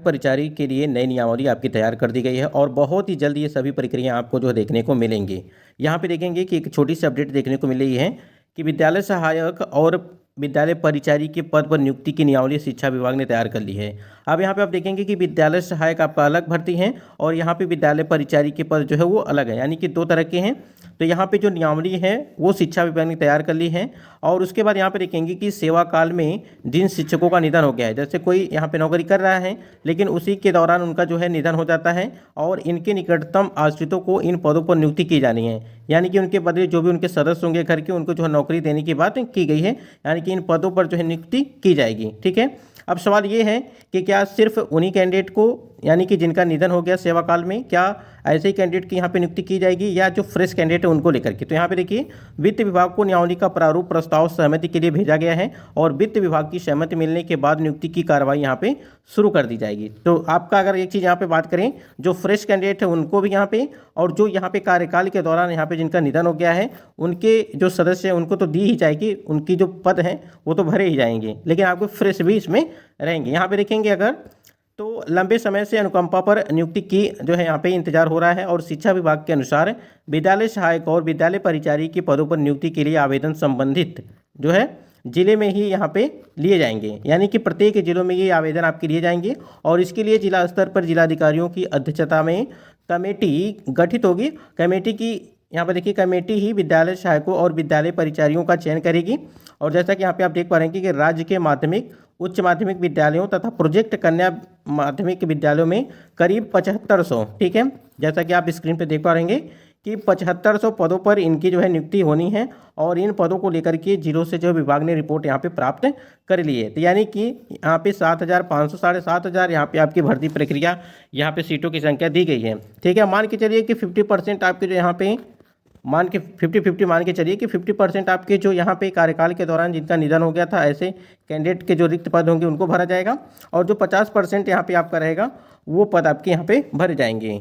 परिचारी के लिए नई नियमावली आपकी तैयार कर दी गई है और बहुत ही जल्द ये सभी प्रक्रिया आपको जो देखने को मिलेंगी। यहाँ पे देखेंगे कि एक छोटी सी अपडेट देखने को मिल रही है कि विद्यालय सहायक और विद्यालय परिचारी के पद पर नियुक्ति की नियमावली शिक्षा विभाग ने तैयार कर ली है। अब यहाँ पे आप देखेंगे कि विद्यालय सहायक आपका अलग भर्ती है और यहाँ पे विद्यालय परिचारी के पद जो है वो अलग है, यानी कि दो तरह के हैं। तो यहाँ पे जो नियमावली है वो शिक्षा विभाग ने तैयार कर ली है। और उसके बाद यहाँ पे देखेंगे कि सेवा काल में जिन शिक्षकों का निधन हो गया है, जैसे कोई यहाँ पे नौकरी कर रहा है लेकिन उसी के दौरान उनका जो है निधन हो जाता है और इनके निकटतम आश्रितों को इन पदों पर नियुक्ति की जानी है, यानी कि उनके बदले जो भी उनके सदस्य होंगे घर के उनको जो है नौकरी देने की बात की गई है, यानी कि इन पदों पर जो है नियुक्ति की जाएगी। ठीक है, अब सवाल ये है कि क्या सिर्फ उन्हीं कैंडिडेट को, यानी कि जिनका निधन हो गया सेवा काल में, क्या ऐसे ही कैंडिडेट की यहाँ पे नियुक्ति की जाएगी या जो फ्रेश कैंडिडेट है उनको लेकर के। तो यहाँ पे देखिए वित्त विभाग को नियमावली का प्रारूप प्रस्ताव सहमति के लिए भेजा गया है और वित्त विभाग की सहमति मिलने के बाद नियुक्ति की कार्रवाई यहाँ पे शुरू कर दी जाएगी। तो आपका अगर एक चीज़ यहाँ पे बात करें, जो फ्रेश कैंडिडेट है उनको भी यहाँ पे, और जो यहाँ पे कार्यकाल के दौरान यहाँ पे जिनका निधन हो गया है उनके जो सदस्य हैं उनको तो दी ही जाएगी, उनकी जो पद हैं वो तो भरे ही जाएंगे, लेकिन आपको फ्रेश भी इसमें रहेंगे। यहाँ पे देखेंगे अगर तो लंबे समय से अनुकंपा पर नियुक्ति की जो है यहाँ पे इंतजार हो रहा है और शिक्षा विभाग के अनुसार विद्यालय सहायक और विद्यालय परिचारी के पदों पर नियुक्ति के लिए आवेदन संबंधित जो है जिले में ही यहाँ पे लिए जाएंगे, यानी कि प्रत्येक जिलों में ये आवेदन आपके लिए जाएंगे और इसके लिए जिला स्तर पर जिलाधिकारियों की अध्यक्षता में कमेटी गठित होगी। कमेटी की यहाँ पर देखिए कमेटी ही विद्यालय सहायकों और विद्यालय परिचारियों का चयन करेगी। और जैसा कि यहाँ पे आप देख पा रहे हैं कि राज्य के माध्यमिक उच्च माध्यमिक विद्यालयों तथा प्रोजेक्ट कन्या माध्यमिक विद्यालयों में करीब 7500, ठीक है, जैसा कि आप स्क्रीन पे देख पा रहे हैं कि 7500 पदों पर इनकी जो है नियुक्ति होनी है और इन पदों को लेकर के जिलों से जो विभाग ने रिपोर्ट यहाँ पे प्राप्त कर ली है। तो यानी कि यहाँ पे 7500 7500 यहाँ पे आपकी भर्ती प्रक्रिया, यहाँ पे सीटों की संख्या दी गई है। ठीक है, मान के चलिए कि 50% आपके जो यहाँ पे मान के 50-50 मान के चलिए कि 50% आपके जो यहाँ पे कार्यकाल के दौरान जिनका निधन हो गया था ऐसे कैंडिडेट के जो रिक्त पद होंगे उनको भरा जाएगा और जो 50% यहाँ पे आपका रहेगा वो पद आपके यहाँ पे भरे जाएंगे।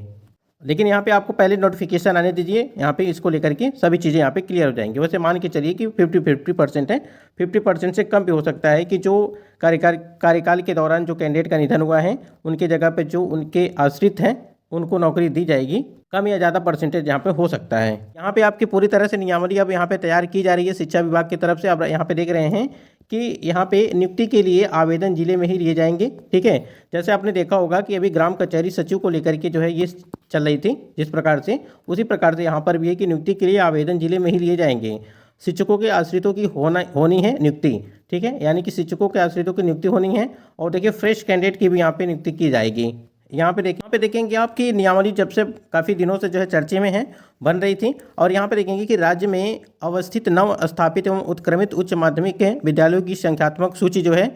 लेकिन यहाँ पे आपको पहले नोटिफिकेशन आने दीजिए, यहाँ पे इसको लेकर के सभी चीज़ें यहाँ पे क्लियर हो जाएंगी। वैसे मान के चलिए कि 50% है, 50% से कम भी हो सकता है कि जो कार्यकाल के दौरान जो कैंडिडेट का निधन हुआ है उनके जगह पे जो उनके आश्रित हैं उनको नौकरी दी जाएगी। कम या ज़्यादा परसेंटेज यहाँ पे हो सकता है। यहाँ पे आपकी पूरी तरह से नियमावली अब यहाँ पे तैयार की जा रही है शिक्षा विभाग की तरफ से। अब यहाँ पे देख रहे हैं कि यहाँ पे नियुक्ति के लिए आवेदन जिले में ही लिए जाएंगे। ठीक है, जैसे आपने देखा होगा कि अभी ग्राम कचहरी सचिव को लेकर के जो है ये चल रही थी जिस प्रकार से, उसी प्रकार से यहाँ पर भी है कि नियुक्ति के लिए आवेदन जिले में ही लिए जाएंगे। शिक्षकों के आश्रितों की होनी है नियुक्ति। ठीक है, यानी कि शिक्षकों के आश्रितों की नियुक्ति होनी है और देखिए फ्रेश कैंडिडेट की भी यहाँ पे नियुक्ति की जाएगी। यहाँ पे देखेंगे आपकी नियमावली जब से काफ़ी दिनों से जो है चर्चे में है, बन रही थी। और यहाँ पे देखेंगे कि राज्य में अवस्थित नव स्थापित एवं उत्क्रमित उच्च माध्यमिक विद्यालयों की संख्यात्मक सूची जो है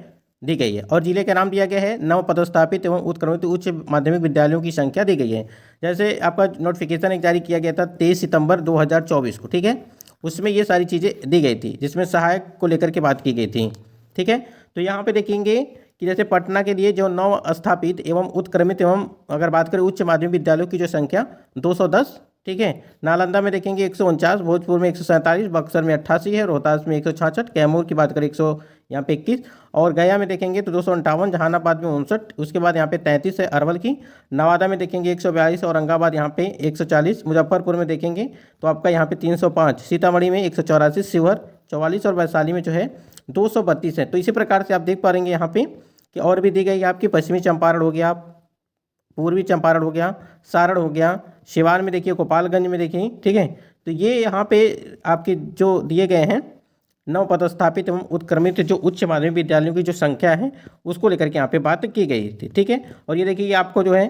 दी गई है और जिले का नाम दिया गया है। नव पदस्थापित एवं उत्क्रमित उच्च माध्यमिक विद्यालयों की संख्या दी गई है। जैसे आपका नोटिफिकेशन एक जारी किया गया था 23 सितंबर 2024 को। ठीक है, उसमें ये सारी चीज़ें दी गई थी जिसमें सहायक को लेकर के बात की गई थी। ठीक है, तो यहाँ पे देखेंगे कि जैसे पटना के लिए जो नव स्थापित एवं उत्क्रमित एवं अगर बात करें उच्च माध्यमिक विद्यालयों की जो संख्या 210। ठीक है, नालंदा में देखेंगे 149, भोजपुर में 147, बक्सर में 88 है, रोहतास में 166, कैमूर की बात करें 100 यहाँ पे 21 और गया में देखेंगे तो 258, जहानाबाद में 59, उसके बाद यहाँ पे 33 है अरवल की, नवादा में देखेंगे 142, औरंगाबाद यहाँ पे 140, मुजफ्फरपुर में देखेंगे तो आपका यहाँ पे 305, सीतामढ़ी में 184, शिवहर 44 और वैशाली में जो है 232 है। तो इसी प्रकार से आप देख पा रहे यहाँ पे कि और भी दी गई आपकी पश्चिमी चंपारण हो गया, पूर्वी चंपारण हो गया, सारण हो गया, सिवान में देखिए, गोपालगंज में देखिए। ठीक है, तो ये यहाँ पे आपके जो दिए गए हैं नव पदस्थापित एवं उत्क्रमित जो उच्च माध्यमिक विद्यालयों की जो संख्या है उसको लेकर के यहाँ पे बात की गई थी। ठीक है, और ये देखिए आपको जो है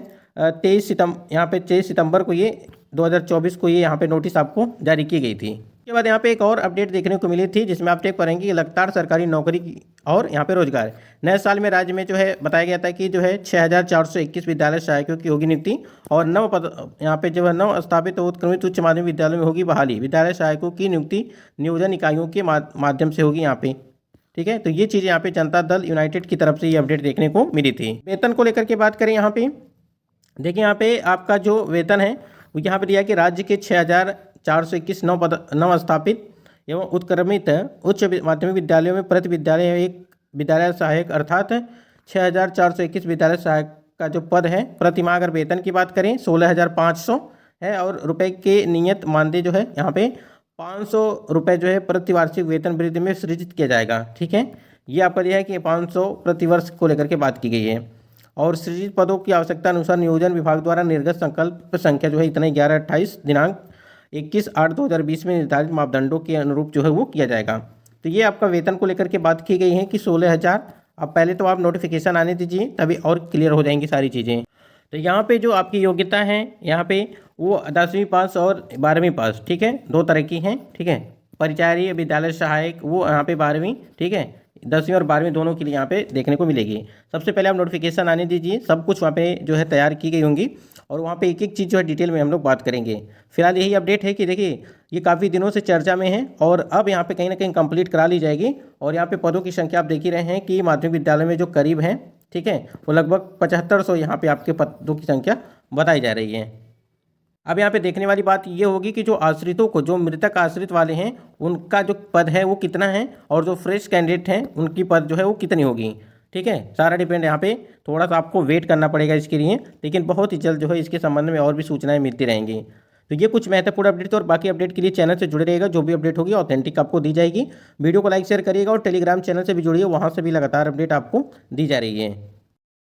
23 सितंबर को ये 2024 को ये यहाँ पे नोटिस आपको जारी की गई थी। उसके बाद यहाँ पे एक और अपडेट देखने को मिली थी जिसमें आप देख पाएंगे कि लगातार सरकारी नौकरी की और यहाँ पे रोजगार नए साल में राज्य में जो है बताया गया था कि जो है 6421 विद्यालय सहायकों की होगी नियुक्ति और नव पद यहाँ पे जो है नव स्थापित उत्क्रमित उच्च माध्यमिक विद्यालय में होगी बहाली। विद्यालय सहायकों की नियुक्ति नियोजन इकाइयों के माध्यम से होगी यहाँ पे। ठीक है, तो ये चीज़ यहाँ पे जनता दल यूनाइटेड की तरफ से ये अपडेट देखने को मिली थी। वेतन को लेकर के बात करें यहाँ पे देखिए, यहाँ पे आपका जो वेतन है वो यहाँ पे दिया कि राज्य के 6421 नव स्थापित एवं उत्क्रमित उच्च माध्यमिक विद्यालयों में प्रति विद्यालय एक विद्यालय सहायक अर्थात 6421 विद्यालय सहायक का जो पद है, प्रतिमाह अगर वेतन की बात करें 16,500 है और रुपए के नियत मानदेय जो है यहाँ पे 500 रुपये जो है प्रतिवार्षिक वेतन वृद्धि में सृजित किया जाएगा। ठीक है, ये आपका दिया है कि 500 प्रतिवर्ष को लेकर के बात की गई है। और सृजित पदों की आवश्यकता अनुसार नियोजन विभाग द्वारा निर्गत संकल्प संख्या जो है इतना 11/28 दिनांक 21/8/2020 में निर्धारित मापदंडों के अनुरूप जो है वो किया जाएगा। तो ये आपका वेतन को लेकर के बात की गई है कि 16,000। अब पहले तो आप नोटिफिकेशन आने दीजिए, तभी और क्लियर हो जाएंगी सारी चीज़ें। तो यहाँ पे जो आपकी योग्यता है यहाँ पे वो 10वीं पास और 12वीं पास, ठीक है, दो तरह की हैं। ठीक है, परिचारी विद्यालय सहायक वो यहाँ पे 12वीं, ठीक है, 10वीं और 12वीं दोनों के लिए यहाँ पे देखने को मिलेगी। सबसे पहले आप नोटिफिकेशन आने दीजिए, सब कुछ वहाँ पे जो है तैयार की गई होंगी और वहाँ पे एक एक चीज़ जो है डिटेल में हम लोग बात करेंगे। फिलहाल यही अपडेट है कि देखिए ये काफ़ी दिनों से चर्चा में है और अब यहाँ पे कहीं ना कहीं कंप्लीट करा ली जाएगी। और यहाँ पे पदों की संख्या आप देख ही रहे हैं कि माध्यमिक विद्यालय में जो करीब हैं, ठीक है, वो लगभग 7500 यहाँ पे आपके पदों की संख्या बताई जा रही है। अब यहाँ पे देखने वाली बात ये होगी कि जो आश्रितों को, जो मृतक आश्रित वाले हैं, उनका जो पद है वो कितना है और जो फ्रेश कैंडिडेट हैं उनकी पद जो है वो कितनी होगी। ठीक है, सारा डिपेंड यहाँ पे, थोड़ा सा आपको वेट करना पड़ेगा इसके लिए, लेकिन बहुत ही जल्द जो है इसके संबंध में और भी सूचनाएं मिलती रहेंगी। तो ये कुछ महत्वपूर्ण अपडेट थे और बाकी अपडेट के लिए चैनल से जुड़े रहेगा, जो भी अपडेट होगी ऑथेंटिक आपको दी जाएगी। वीडियो को लाइक शेयर करिएगा और टेलीग्राम चैनल से भी जुड़िए, वहाँ से भी लगातार अपडेट आपको दी जा रही है।